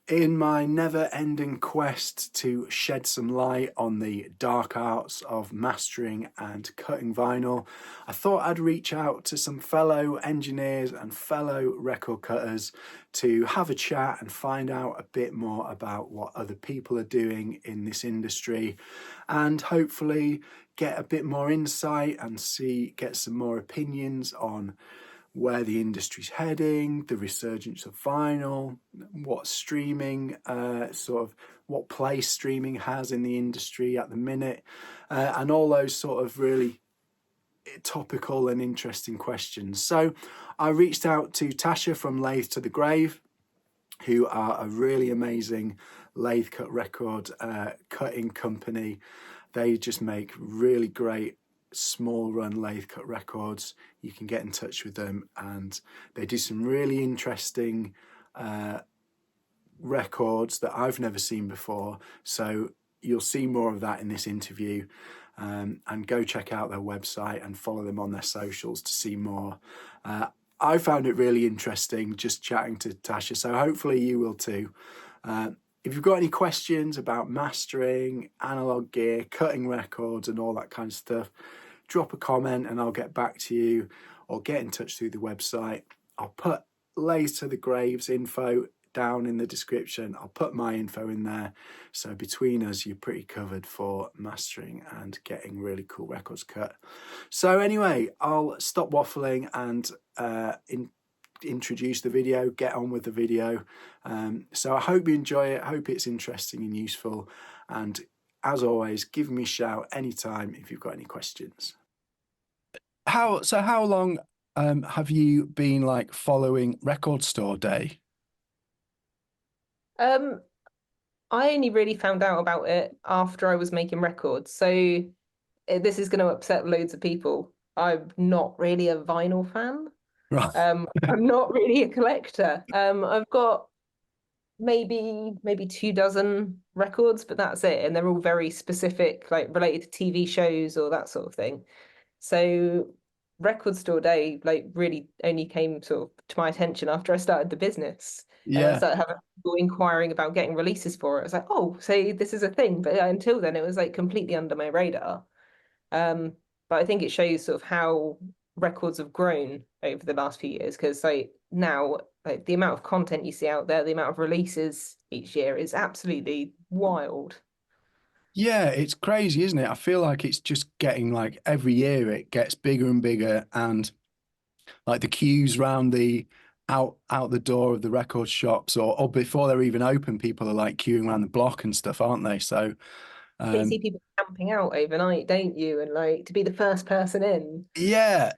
In my never-ending quest to shed some light on the dark arts of mastering and cutting vinyl, I thought I'd reach out to some fellow engineers and fellow record cutters to have a chat and find out a bit more about what other people are doing in this industry, and hopefully get a bit more insight and get some more opinions on where the industry's heading, the resurgence of vinyl, what streaming, what place streaming has in the industry at the minute, and all those sort of really topical and interesting questions. So I reached out to Tasha from Lathe to the Grave, who are a really amazing lathe cut record cutting company. They just make really great small run lathe cut records. You can get in touch with them, and they do some really interesting records that I've never seen before. So you'll see more of that in this interview, and go check out their website and follow them on their socials to see more. I found it really interesting just chatting to Tasha, so hopefully you will too. If you've got any questions about mastering, analog gear, cutting records and all that kind of stuff, drop a comment and I'll get back to you, or get in touch through the website. I'll put Lathe to the Graves info down in the description. I'll put my info in there. So between us, you're pretty covered for mastering and getting really cool records cut. So anyway, I'll stop waffling and introduce the video, get on with the video. So I hope you enjoy it. I hope it's interesting and useful. And as always, give me a shout anytime if you've got any questions. How long have you been like following Record Store Day? I only really found out about it after I was making records. So this is going to upset loads of people. I'm not really a vinyl fan. Right. I'm not really a collector. I've got maybe 2 dozen records, but that's it. And they're all very specific, like related to TV shows or that sort of thing. So Record Store Day like really only came sort of to my attention after I started the business. And I Yeah. started having people inquiring about getting releases for it. I was like, oh, so this is a thing. But until then, it was like completely under my radar. Um, but I think it shows sort of how records have grown over the last few years, because like now, like the amount of content you see out there, the amount of releases each year is absolutely wild. Yeah, it's crazy, isn't it? I feel like it's just getting like every year it gets bigger and bigger, and like the queues round the out the door of the record shops, or before they're even open, people are like queuing around the block and stuff, aren't they? So You um see people camping out overnight, don't you? And like to be the first person in. yeah,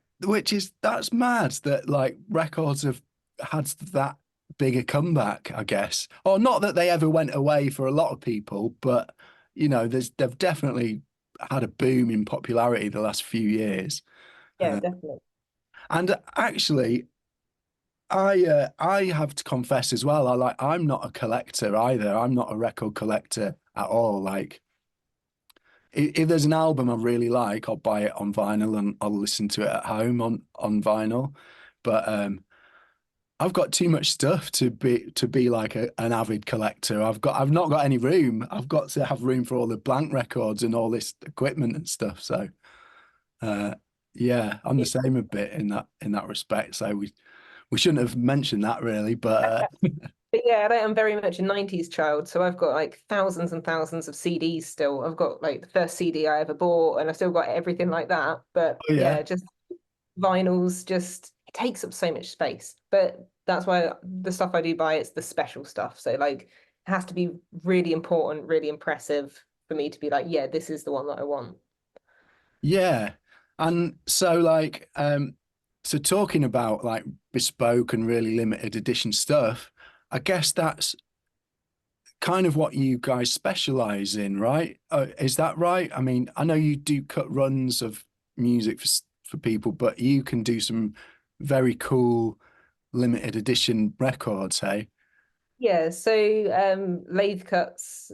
that's mad that like records have had that big a comeback, I guess. Or not that they ever went away for a lot of people, but they've definitely had a boom in popularity the last few years. Yeah, Uh, definitely. and actually, I have to confess as well. I'm not a collector either. I'm not a record collector at all. Like if there's an album I really like, I'll buy it on vinyl and I'll listen to it at home on vinyl. But I've got too much stuff to be like an avid collector. I've not got any room. I've got to have room for all the blank records and all this equipment and stuff. So uh, yeah, I'm the same a bit in that respect. So we shouldn't have mentioned that really, but But yeah, I'm very much a 90s child, so I've got like thousands and thousands of CDs still. I've got like the first CD I ever bought, and I've still got everything like that. But oh yeah. yeah, just vinyls just it takes up so much space. But that's why the stuff I do buy, it's the special stuff. So like it has to be really important, really impressive for me to be like, yeah, this is the one that I want. Yeah. And so talking about like bespoke and really limited edition stuff, I guess that's kind of what you guys specialize in, right? Is that right? I mean, I know you do cut runs of music for people, but you can do some very cool limited edition records, hey? Yeah, so lathe cuts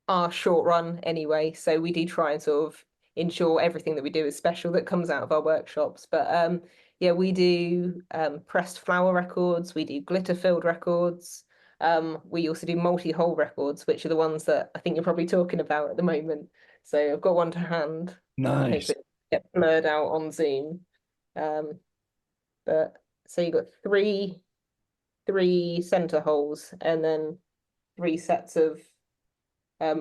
are short run anyway, so we do try and sort of ensure everything that we do is special that comes out of our workshops. But yeah, we do pressed flower records, we do glitter filled records, We also do multi-hole records, which are the ones that I think you're probably talking about at the moment. So I've got one to hand. Nice. Hopefully it get blurred out on Zoom. Um, but so you've got three center holes and then three sets of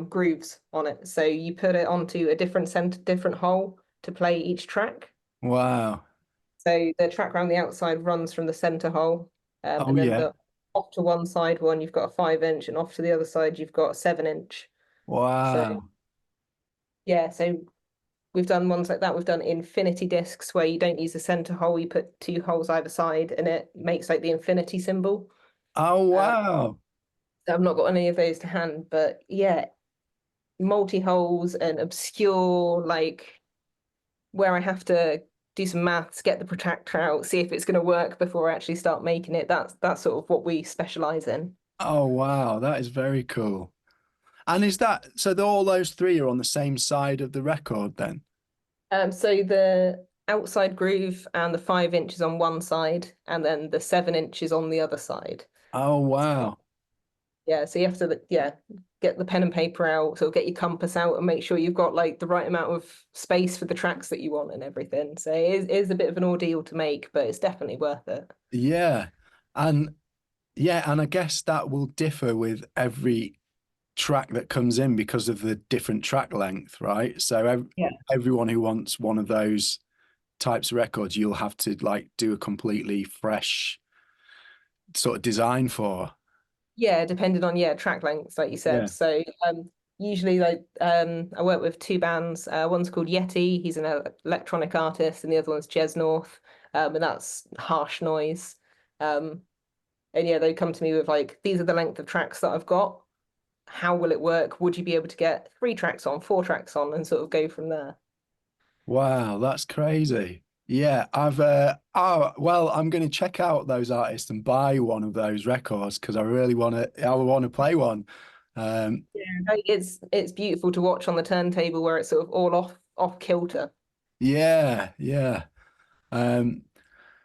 grooves on it. So you put it onto a different hole to play each track. Wow. So the track around the outside runs from the center hole, Oh and then yeah. the off to one side one you've got a 5 inch, and off to the other side you've got a 7 inch. So Wow. yeah, so we've done ones like that. We've done infinity discs where you don't use the center hole, you put two holes either side, and it makes like the infinity symbol. Oh Uh, wow. so I've not got any of those to hand, but yeah, multi holes and obscure like where I have to do some maths, get the protractor out, see if it's going to work before I actually start making it. That's sort of what we specialize in. Oh wow. That is very cool. And is that so all those three are on the same side of the record then? So the outside groove and the 5 inches on one side, and then the 7 inches on the other side. Oh So, wow. yeah, so you have to get the pen and paper out, sort of get your compass out and make sure you've got like the right amount of space for the tracks that you want and everything. So it is a bit of an ordeal to make, but it's definitely worth it. Yeah. And yeah, and I guess that will differ with every track that comes in because of the different track length, right? So Yeah. everyone who wants one of those types of records, you'll have to like do a completely fresh sort of design for. Yeah, depending on track lengths, like you said. Yeah. So usually like I work with two bands. One's called Yeti, he's an electronic artist, and the other one's Jez North, and that's harsh noise. Um, and yeah, they come to me with like, these are the length of tracks that I've got. How will it work? Would you be able to get three tracks on, four tracks on, and sort of go from there? Wow, that's crazy. Yeah, oh well, I'm going to check out those artists and buy one of those records because I want to play one. Um Yeah, like, it's beautiful to watch on the turntable where it's sort of all off kilter. yeah, yeah. Um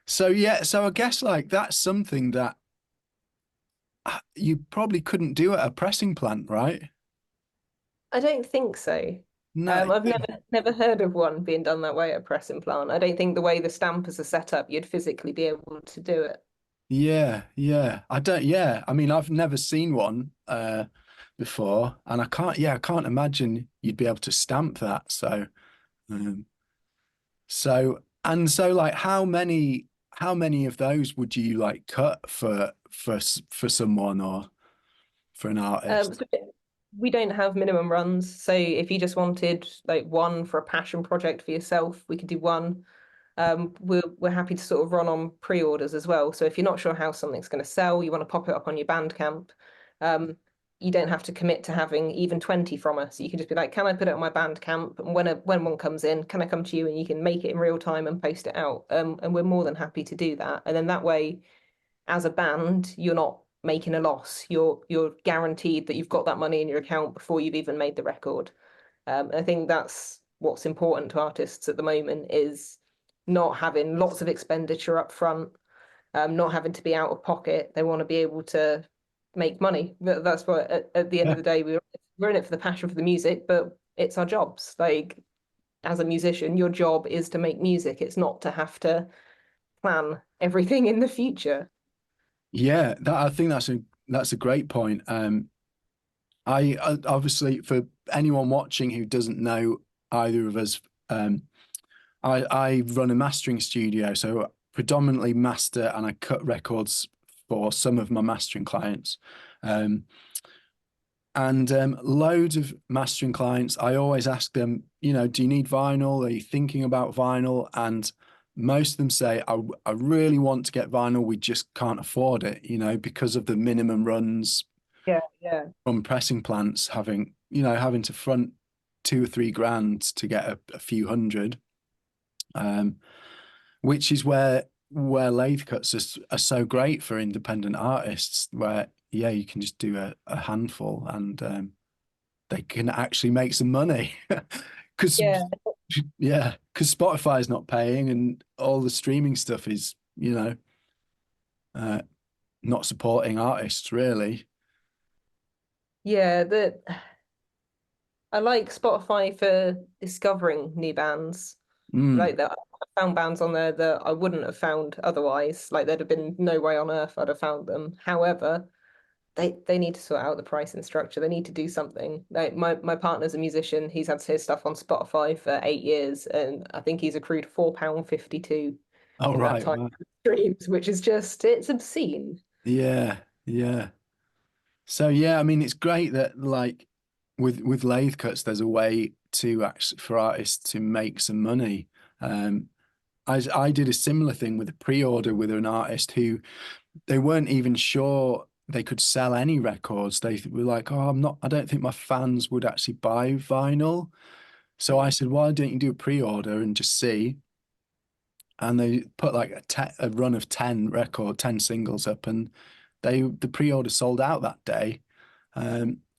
so yeah, so I guess like that's something that you probably couldn't do at a pressing plant, right? I don't think so. No. I've never heard of one being done that way at a press implant. I don't think the way the stampers are set up, you'd physically be able to do it. Yeah, yeah. I don't, yeah. I mean, I've never seen one before, and I can't imagine you'd be able to stamp that. Um, so like how many of those would you like cut for someone or for an artist? So we don't have minimum runs. So if you just wanted like one for a passion project for yourself, we could do one. We're happy to sort of run on pre-orders as well. So if you're not sure how something's going to sell, you want to pop it up on your Bandcamp, um, you don't have to commit to having even 20 from us. You can just be like, can I put it on my Bandcamp? And when one comes in, can I come to you and you can make it in real time and post it out? And we're more than happy to do that. And then that way, as a band, you're not making a loss. You're guaranteed that you've got that money in your account before you've even made the record. I think that's what's important to artists at the moment is not having lots of expenditure up front, not having to be out of pocket. They want to be able to make money. That's what at the end Yeah. of the day we're in it for the passion for the music, but it's our jobs. Like as a musician, your job is to make music. It's not to have to plan everything in the future. Yeah, that I think that's a great point. Obviously for anyone watching who doesn't know either of us, I run a mastering studio, so predominantly master and I cut records for some of my mastering clients. Um, and loads of mastering clients, I always ask them, do you need vinyl? Are you thinking about vinyl? And most of them say, I really want to get vinyl. We just can't afford it, because of the minimum runs Yeah, yeah. from pressing plants having to front 2 or 3 grand to get a few hundred. Um, which is where lathe cuts are so great for independent artists, where yeah, you can just do a handful and they can actually make some money because Yeah. yeah, because Spotify is not paying and all the streaming stuff is uh, not supporting artists really. Yeah, the I like Spotify for discovering new bands. Mm. Like that, I found bands on there that I wouldn't have found otherwise. Like there'd have been no way on earth I'd have found them. However, they need to sort out the pricing structure. They need to do something. Like my partner's a musician. He's had his stuff on Spotify for 8 years, and I think he's accrued £4.52 Oh, in that right. time Wow. streams, which is just it's obscene. Yeah, yeah. So yeah, I mean, it's great that like with lathe cuts, there's a way to actually for artists to make some money. Um, I did a similar thing with a pre-order with an artist who they weren't even sure they could sell any records. They were like, "Oh, I don't think my fans would actually buy vinyl." So I said, "Why don't you do a pre-order and just see?" And they put like a run of 10 singles up, and the pre-order sold out that day.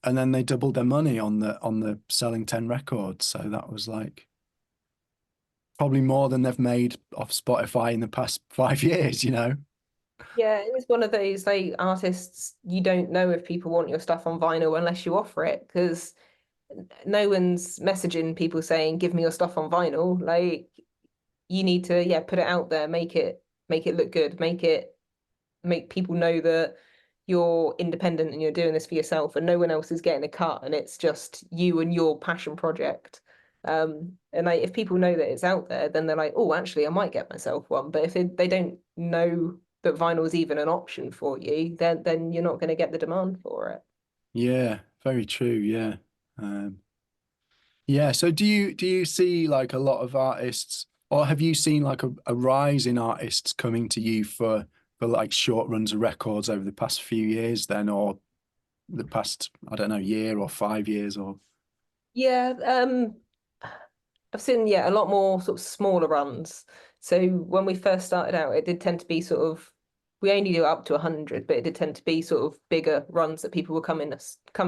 And then they doubled their money on the selling 10 records. So that was like probably more than they've made off Spotify in the past 5 years, you know? Yeah, it's one of those like artists you don't know if people want your stuff on vinyl unless you offer it because no one's messaging people saying give me your stuff on vinyl. Like you need to yeah put it out there, make it look good, make people know that you're independent and you're doing this for yourself and no one else is getting a cut and it's just you and your passion project. And like if people know that it's out there, then they're like, oh, actually, I might get myself one. But if they don't know that vinyl is even an option for you, then you're not going to get the demand for it. Yeah, very true. Yeah. Um, yeah. So do you see like a lot of artists, or have you seen like a rise in artists coming to you for like short runs of records over the past few years then, or the past, I don't know, year or 5 years or Yeah, I've seen yeah a lot more sort of smaller runs. So when we first started out, it did tend to be sort of we only do up to 100, but it did tend to be sort of bigger runs that people were coming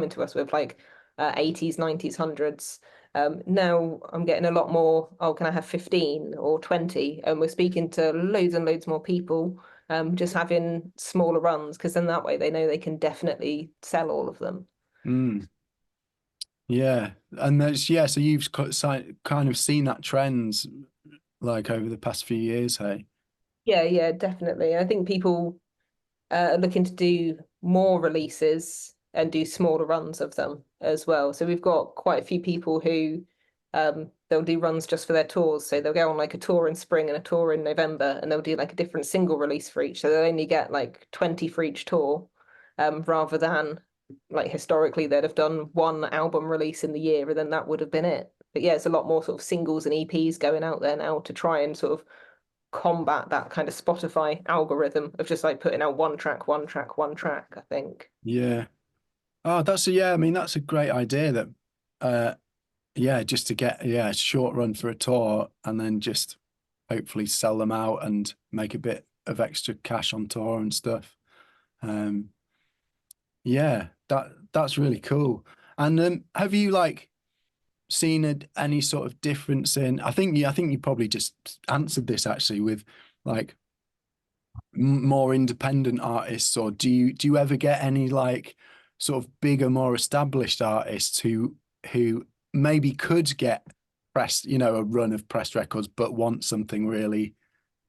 to us with like 80s, 90s, hundreds. Now I'm getting a lot more. Oh, can I have 15 or 20? And we're speaking to loads and loads more people. Just having smaller runs because then that way they know they can definitely sell all of them. mm, yeah. And there's yeah, so you've kind of seen that trends like over the past few years, hey? Yeah, yeah, definitely. I think people are looking to do more releases and do smaller runs of them as well. So we've got quite a few people who they'll do runs just for their tours. So they'll go on like a tour in spring and a tour in November, and they'll do like a different single release for each. So they'll only get like 20 for each tour, rather than like historically they'd have done one album release in the year and then that would have been it. But yeah, it's a lot more sort of singles and EPs going out there now to try and sort of combat that kind of Spotify algorithm of just like putting out one track, one track, one track, I think. Yeah. Oh, yeah, I mean that's a great idea that uh yeah, just to get yeah, a short run for a tour and then just hopefully sell them out and make a bit of extra cash on tour and stuff. Um yeah, that's really cool. And have you like seen any sort of difference in I think you probably just answered this actually with like more independent artists, or do you ever get any like sort of bigger, more established artists who maybe could get pressed, you know, a run of pressed records, but want something really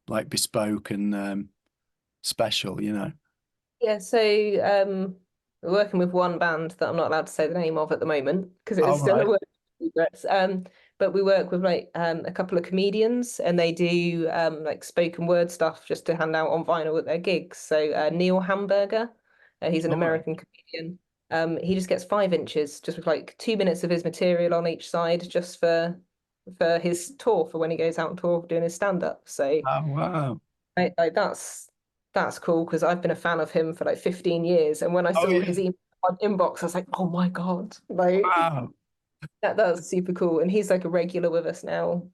like bespoke and special, you know? Yeah, so we're working with one band that I'm not allowed to say the name of at the moment because it All is still a right. work in progress. But we work with like a couple of comedians and they do like spoken word stuff just to hand out on vinyl at their gigs. So Neil Hamburger, he's an All right. American comedian. He just gets 5 inches, just with like 2 minutes of his material on each side, just for his tour for when he goes out on tour doing his stand-up. So Oh, wow. like that's cool because I've been a fan of him for like 15 years, and when I Oh saw yeah. his email inbox, I was like, oh my God, like Wow. that's super cool. And he's like a regular with us now.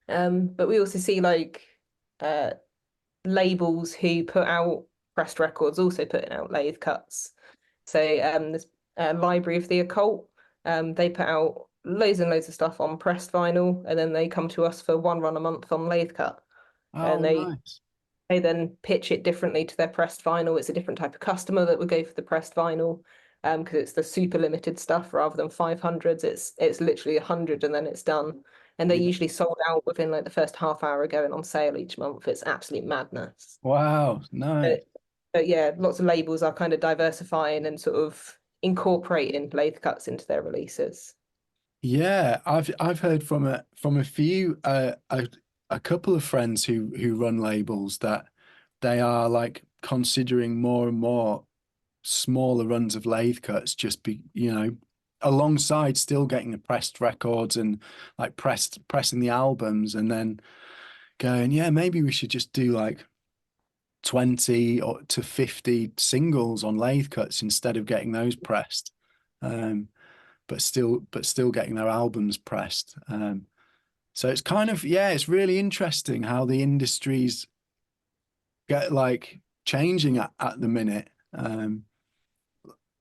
But we also see like uh labels who put out pressed records also putting out lathe cuts. So this Library of the Occult, they put out loads and loads of stuff on pressed vinyl, and then they come to us for one run a month on lathe cut, Oh, and nice. they then pitch it differently to their pressed vinyl. It's a different type of customer that would go for the pressed vinyl, because it's the super limited stuff rather than 500s. It's literally 100 and then it's done. And they're Yeah. usually sold out within like the first half hour of going on sale each month. It's absolute madness. Wow, nice. But yeah, lots of labels are kind of diversifying and sort of incorporating lathe cuts into their releases. Yeah, I've heard from a few a couple of friends who run labels that they are like considering more and more smaller runs of lathe cuts just be, alongside still getting the pressed records and like pressing the albums and then going, yeah, maybe we should just do like 20 or to 50 singles on lathe cuts instead of getting those pressed. Um, but still getting their albums pressed. So it's kind of, yeah, it's really interesting how the industries get like changing at the minute.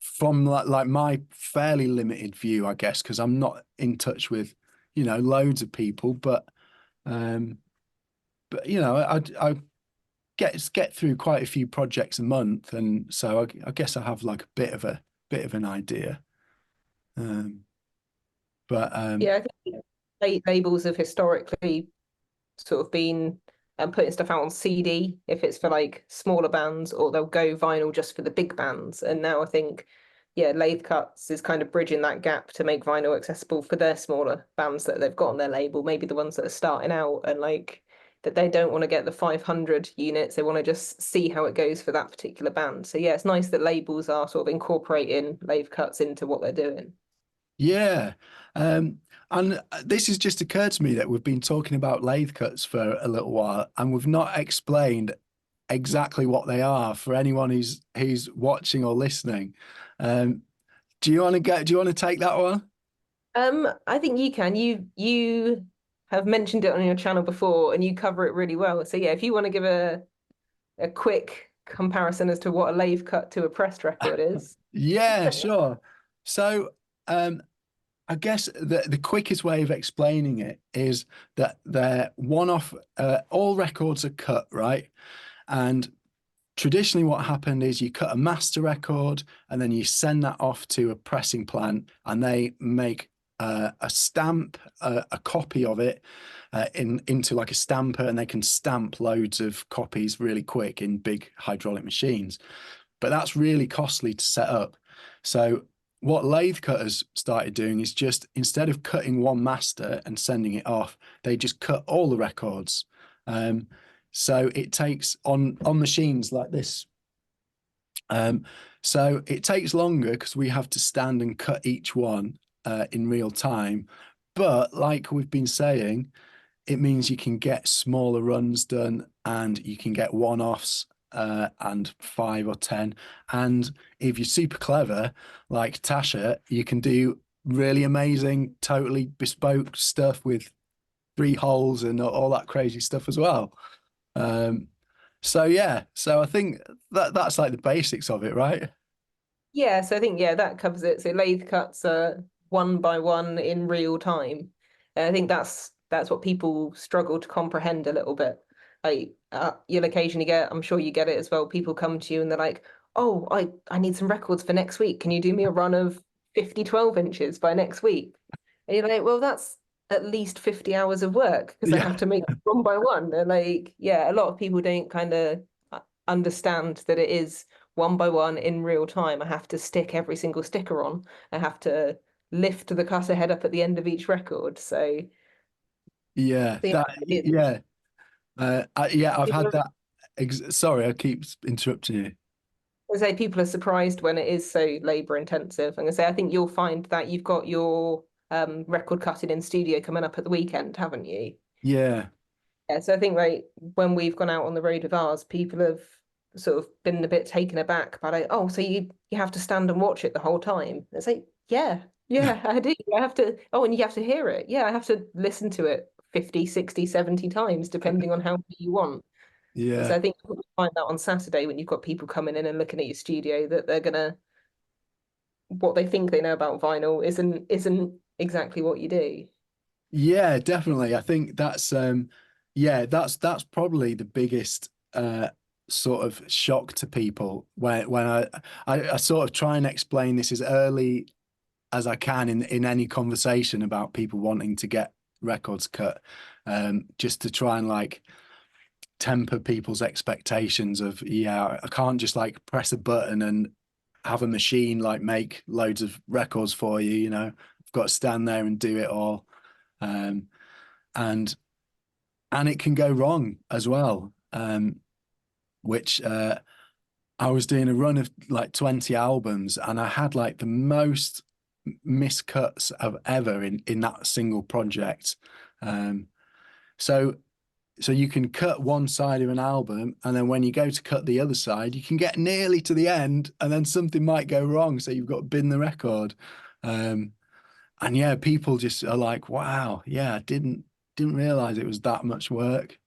From like my fairly limited view, I guess, because I'm not in touch with, loads of people, um, but I get through quite a few projects a month, and so I guess I have like a bit of an idea. Um, but Yeah, I think labels have historically sort of been putting stuff out on CD if it's for like smaller bands, or they'll go vinyl just for the big bands. And now I think, yeah, Lathe Cuts is kind of bridging that gap to make vinyl accessible for their smaller bands that they've got on their label, maybe the ones that are starting out and like that they don't want to get the 500 units. They want to just see how it goes for that particular band. So yeah, it's nice that labels are sort of incorporating Lathe Cuts into what they're doing. Yeah. Um, and this has just occurred to me that we've been talking about lathe cuts for a little while and we've not explained exactly what they are for anyone who's watching or listening. Um, do you want to take that one? I think you can. You have mentioned it on your channel before and you cover it really well. So yeah, if you want to give a quick comparison as to what a lathe cut to a pressed record is. Yeah, sure. So, I guess the quickest way of explaining it is that they're one-off, all records are cut, right? And traditionally what happened is you cut a master record and then you send that off to a pressing plant and they make a stamp, a copy of it into like a stamper, and they can stamp loads of copies really quick in big hydraulic machines. But that's really costly to set up. So what lathe cutters started doing is just instead of cutting one master and sending it off, they just cut all the records. Um, so it takes on machines like this. Um, so it takes longer because we have to stand and cut each one in real time. But like we've been saying, it means you can get smaller runs done and you can get one-offs and 5 or 10. And if you're super clever, like Tasha, you can do really amazing, totally bespoke stuff with 3 holes and all that crazy stuff as well. Um, so yeah, so I think that's like the basics of it, right? Yeah, so I think yeah, that covers it. So lathe cuts are one by one in real time. And I think that's what people struggle to comprehend a little bit. Like you'll occasionally get, I'm sure you get it as well. People come to you and they're like, "Oh, I need some records for next week. Can you do me a run of 50 12 inches by next week?" And you're like, "Well, that's at least 50 hours of work because I Yeah, have to make one by one." And like, yeah, a lot of people don't kind of understand that it is one by one in real time. I have to stick every single sticker on. I have to lift the cutter head up at the end of each record. yeah, So that yeah, yeah, yeah. I've people had are, that. Sorry, I keep interrupting you. I say people are surprised when it is so labor intensive. I'm gonna say I think you'll find that you've got your record cutting in studio coming up at the weekend, haven't you? Yeah, Yeah, so I think like when we've gone out on the road with ours, people have sort of been a bit taken aback by like, oh, so you have to stand and watch it the whole time. It's like, yeah, yeah, I do. I have to, oh, and you have to hear it. Yeah, I have to listen to it 50, 60, 70 times, depending on how many you want. So yeah. I think you'll find that on Saturday when you've got people coming in and looking at your studio that they're gonna what they think they know about vinyl isn't exactly what you do. Yeah, definitely. I think that's yeah, that's probably the biggest sort of shock to people when I sort of try and explain this as early as I can in any conversation about people wanting to get records cut, just to try and like temper people's expectations of, yeah, I can't just like press a button and have a machine like make loads of records for you, you know. I've got to stand there and do it all. Um, and it can go wrong as well. Which I was doing a run of like 20 albums and I had like the most miscuts of ever in that single project. Um, so you can cut one side of an album, and then when you go to cut the other side, you can get nearly to the end, and then something might go wrong. So you've got to bin the record. Um, and yeah, people just are like, "Wow, yeah, I didn't realize it was that much work."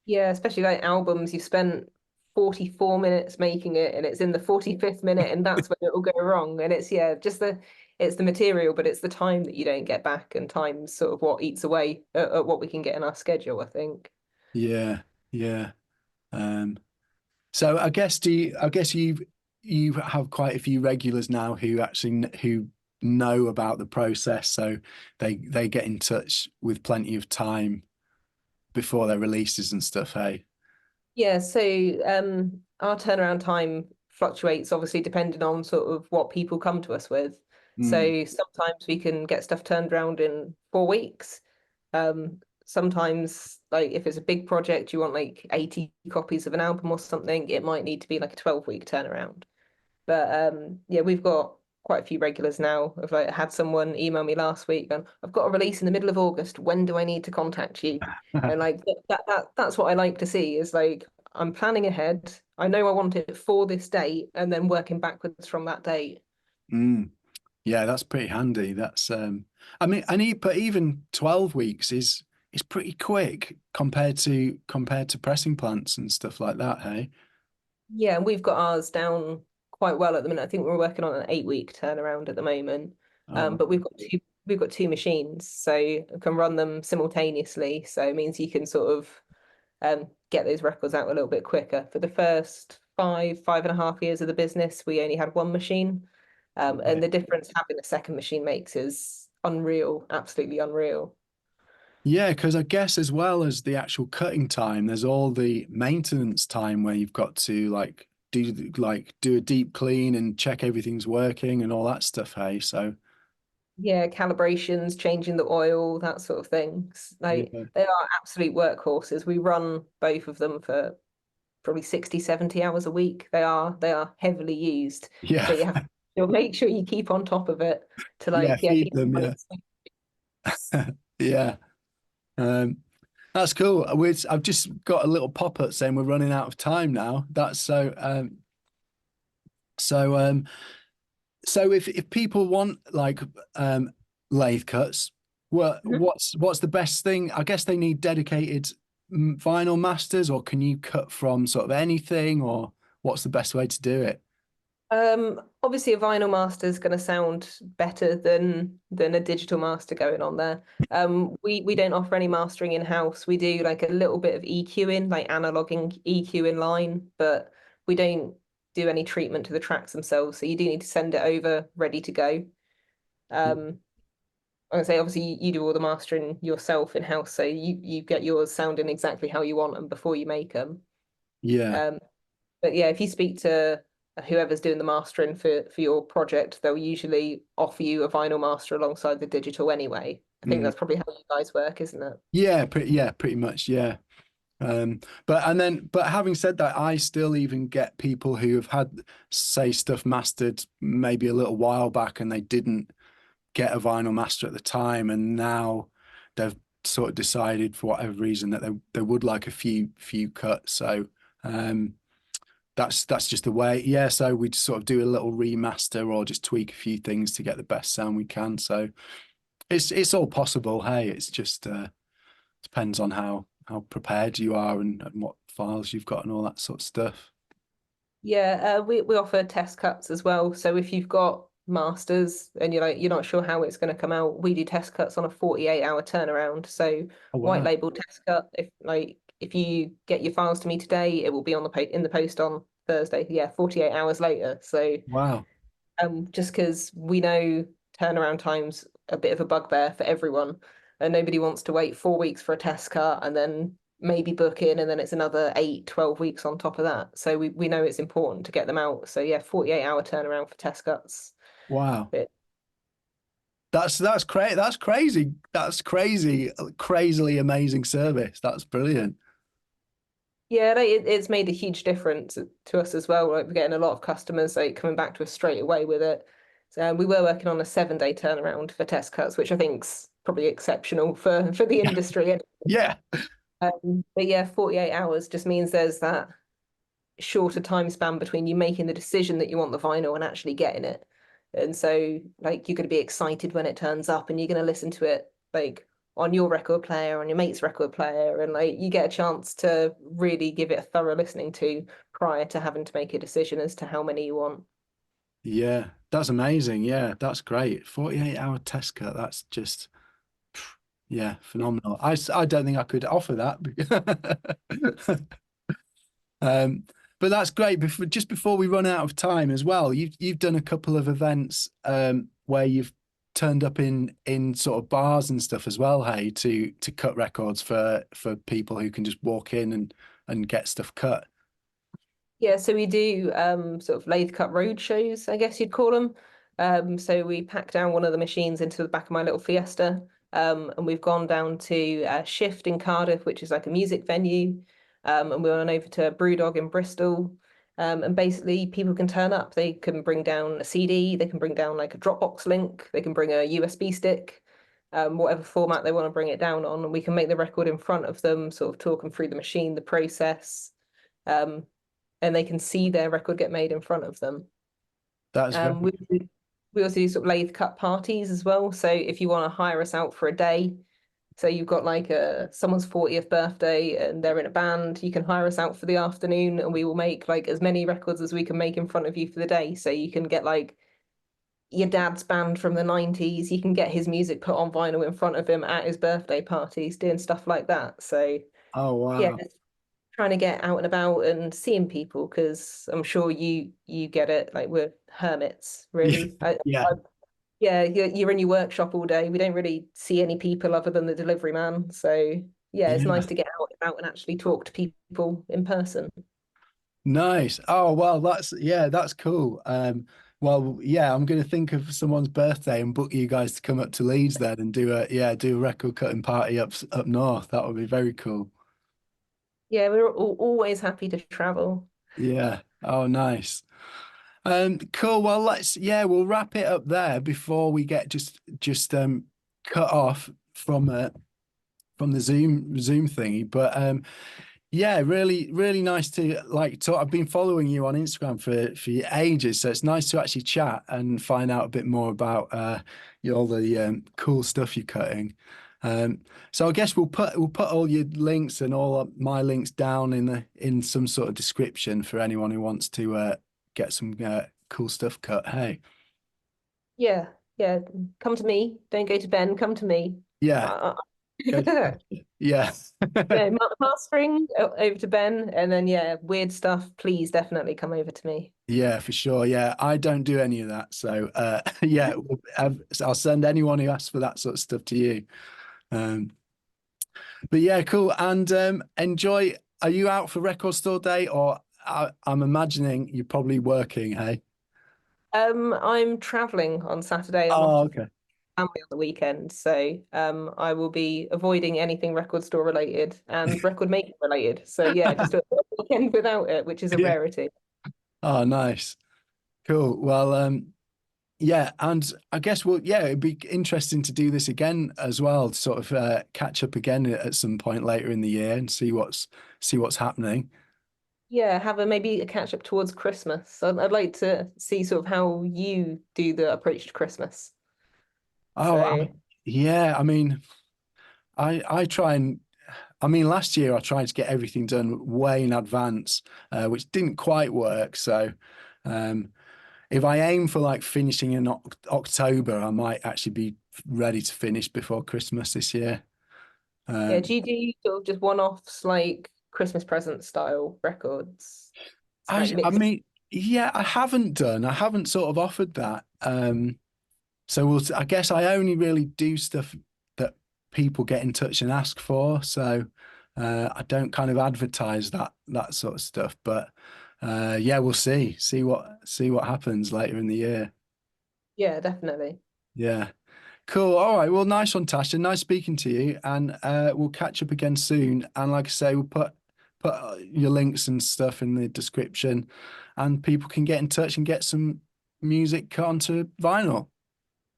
Yeah, especially like albums, you spent 44 minutes making it and it's in the 45th minute and that's when it will go wrong. And it's yeah, just it's the material, but it's the time that you don't get back and time's sort of what eats away at what we can get in our schedule, I think. Yeah, yeah. Um, so I guess you have quite a few regulars now who actually who know about the process, so they get in touch with plenty of time before their releases and stuff, hey? Yeah, so our turnaround time fluctuates obviously depending on sort of what people come to us with. Mm, So sometimes we can get stuff turned around in 4 weeks. Sometimes like if it's a big project, you want like 80 copies of an album or something, it might need to be like a 12-week turnaround. But yeah, we've got quite a few regulars now. I've like had someone email me last week and I've got a release in the middle of August. When do I need to contact you? And like that's what I like to see is like I'm planning ahead. I know I want it for this date and then working backwards from that date. mm. Yeah, that's pretty handy. That's I mean, but even 12 weeks is pretty quick compared to pressing plants and stuff like that, hey? Yeah, and we've got ours down quite well at the minute. I think we're working on an 8 week turnaround at the moment. Oh, But we've got two machines, so I can run them simultaneously. So it means you can sort of get those records out a little bit quicker. For the first 5.5 years of the business, we only had one machine. And right. the difference having a second machine makes is unreal, absolutely unreal. Yeah, because I guess as well as the actual cutting time, there's all the maintenance time where you've got to do a deep clean and check everything's working and all that stuff, hey? So Yeah, calibrations, changing the oil, that sort of things. Like yeah. they are absolute workhorses. We run both of them for probably 60, 70 hours a week. They are heavily used. So Yeah. you'll make sure you keep on top of it to Yeah, like yeah, feed keep it them, running. yeah. Yeah. Um, that's cool. I've just got a little pop-up saying we're running out of time now. That's so so if people want like lathe cuts, Mhm. what's the best thing? I guess they need dedicated vinyl masters, or can you cut from sort of anything, or what's the best way to do it? Obviously a vinyl master is going to sound better than a digital master going on there. We don't offer any mastering in-house. We do like a little bit of EQing, like analoging EQ in line, but we don't do any treatment to the tracks themselves. So you do need to send it over ready to go. Um, I would say obviously you do all the mastering yourself in-house, so you get yours sounding exactly how you want them before you make them. Yeah. Um, but yeah, if you speak to whoever's doing the mastering for your project, they'll usually offer you a vinyl master alongside the digital anyway. I think Mm. that's probably how you guys work, isn't it? Yeah, pretty much, yeah. But having said that, I still even get people who have had, say, stuff mastered maybe a little while back and they didn't get a vinyl master at the time, and now they've sort of decided for whatever reason that they would like a few cuts. So um, that's just the way. Yeah, so we just sort of do a little remaster or just tweak a few things to get the best sound we can. So it's all possible. Hey, it's just depends on how prepared you are and what files you've got and all that sort of stuff. Yeah, we offer test cuts as well. So if you've got masters and you're not sure how it's going to come out, we do test cuts on a 48-hour turnaround. So Oh white wow. label test cut, if like if you get your files to me today, it will be on the in the post on Thursday. Yeah, 48 hours later. So Wow. just because we know turnaround time's a bit of a bugbear for everyone, and nobody wants to wait 4 weeks for a test cut and then maybe book in, and then it's another 8, 12 weeks on top of that. So we know it's important to get them out. So yeah, 48-hour turnaround for test cuts. Wow. But That's crazy. That's crazy. That's crazy. Crazily amazing service. That's brilliant. yeah, like, it's made a huge difference to us as well. Like we're getting a lot of customers like coming back to us straight away with it. So we were working on a 7-day turnaround for test cuts, which I think's probably exceptional for the Yeah. industry. Yeah. But yeah, 48 hours just means there's that shorter time span between you making the decision that you want the vinyl and actually getting it. And so like you're going to be excited when it turns up and you're going to listen to it like on your record player, on your mate's record player, and like you get a chance to really give it a thorough listening to prior to having to make a decision as to how many you want. Yeah. That's amazing. Yeah. That's great. 48-hour test cut. That's just, yeah, phenomenal. I don't think I could offer that. Um, but that's great. Just before we run out of time as well, you've done a couple of events where you've turned up in sort of bars and stuff as well, hey, to cut records for people who can just walk in and get stuff cut. Yeah, so we do sort of lathe cut road shows, I guess you'd call them. So we pack down one of the machines into the back of my little Fiesta, and we've gone down to Shift in Cardiff, which is like a music venue, and we went over to Brewdog in Bristol. And basically, people can turn up. They can bring down a CD, they can bring down like a Dropbox link, they can bring a USB stick, whatever format they want to bring it down on, and we can make the record in front of them, sort of talking through the machine, the process. Um, and they can see their record get made in front of them. That's very, Um, we we also do sort of lathe cut parties as well. So if you want to hire us out for a day, so you've got like someone's 40th birthday and they're in a band, you can hire us out for the afternoon and we will make like as many records as we can make in front of you for the day. So you can get like your dad's band from the 90s, you can get his music put on vinyl in front of him at his birthday parties, doing stuff like that. So oh yeah, wow. trying to get out and about and seeing people because I'm sure you get it. Like we're hermits, Yeah. really. Yeah. Yeah, you're in your workshop all day. We don't really see any people other than the delivery man. So yeah, it's nice Yeah. to get out and actually talk to people in person. Nice. Oh well, that's cool. Well, yeah, I'm gonna think of someone's birthday and book you guys to come up to Leeds then and do a record cutting party up north. That would be very cool. Yeah, we're always happy to travel. Yeah. Oh, nice. Cool. Well, we'll wrap it up there before we get just cut off from the Zoom thingy. But yeah, really, really nice to like talk. I've been following you on Instagram for ages, so it's nice to actually chat and find out a bit more about all the cool stuff you're cutting. Um, so I guess we'll put all your links and all of my links down in some sort of description for anyone who wants to get some cool stuff cut. Hey, Yeah, yeah. Come to me. Don't go to Ben. Come to me. yeah, Uh, go yeah. yeah, mastering over to Ben, and then yeah, weird stuff. Please definitely come over to me. Yeah, for sure. Yeah, I don't do any of that. So, yeah, I'll send anyone who asks for that sort of stuff to you. Um, but yeah, cool. And enjoy. Are you out for Record Store Day, or I'm imagining you're probably working? Hey. I'm traveling on Saturday. I'm off Oh, to okay. family on the weekend, so I will be avoiding anything record store related and record making related. So yeah, just a weekend without it, which is a Yeah. rarity. Oh, nice. Cool. Well, yeah, and I guess it'd be interesting to do this again as well, sort of catch up again at some point later in the year and see what's happening. Yeah, have a maybe a catch up towards Christmas. I'd like to see sort of how you do the approach to Christmas. Oh, So yeah. I mean, I try and I mean, last year I tried to get everything done way in advance, which didn't quite work. So, um, if I aim for like finishing in October, I might actually be ready to finish before Christmas this year. yeah, Um, do you do sort of just one-offs like Christmas present style records. It's like I mixed. mean, yeah, I haven't done. I haven't sort of offered that. So I guess I only really do stuff that people get in touch and ask for. So I don't kind of advertise that sort of stuff. But yeah, we'll see. See what happens later in the year. Yeah, definitely. Yeah. Cool. All right. Well, nice one, Tasha. Nice speaking to you, and we'll catch up again soon. And like I say, we'll put your links and stuff in the description, and people can get in touch and get some music cut onto vinyl.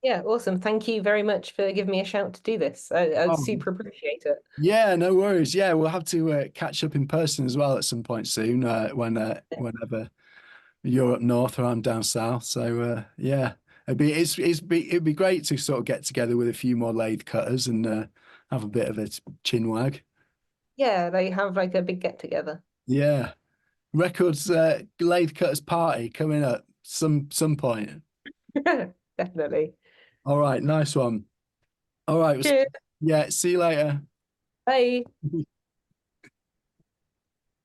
Yeah, awesome. Thank you very much for giving me a shout to do this. I Oh, super appreciate it. yeah, no worries. Yeah, we'll have to catch up in person as well at some point soon, whenever you're up north or I'm down south. So yeah, it'd be great to sort of get together with a few more lathe cutters and have a bit of a chin wag. Yeah, they have like a big get together. Yeah, records lathe cutters party coming up some point. Definitely. All right, nice one. All right, Cheers. yeah, see you later. Bye.